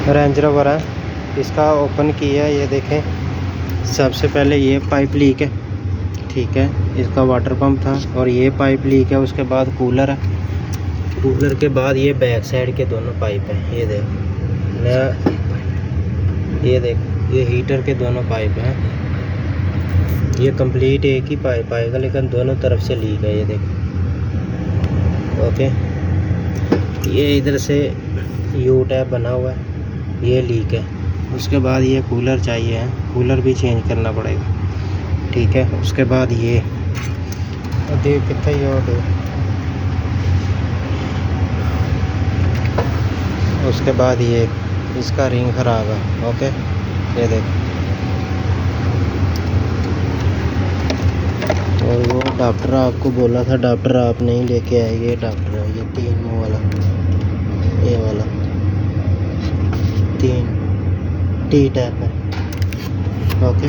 Range rover है, इसका open किया है। ये देखें, सबसे पहले ये पाइप लीक है, ठीक है, इसका वाटर पंप था, और ये पाइप लीक है। उसके बाद कूलर है, कूलर के बाद ये बैक साइड के दोनों पाइप हैं। ये देख नया, ये देख, ये हीटर के दोनों पाइप हैं। ये कंप्लीट एक ही पाइप आएगा, लेकिन दोनों तरफ से लीक है। ये देख, ओके। ये इधर से यू टैप बना हुआ है, ये लीक है। उसके बाद ये कूलर चाहिए है, कूलर भी चेंज करना पड़ेगा, ठीक है। उसके बाद ये देख कितना ही और देख, उसके बाद ये इसका रिंग ख़राब है, ओके। ये देख, और वो अडाप्टर आपको बोला था, अडाप्टर आप नहीं लेके आए। ये अडाप्टर है, ये 3 मुँह वाला, ये वाला 3 टी टैप है, ओके।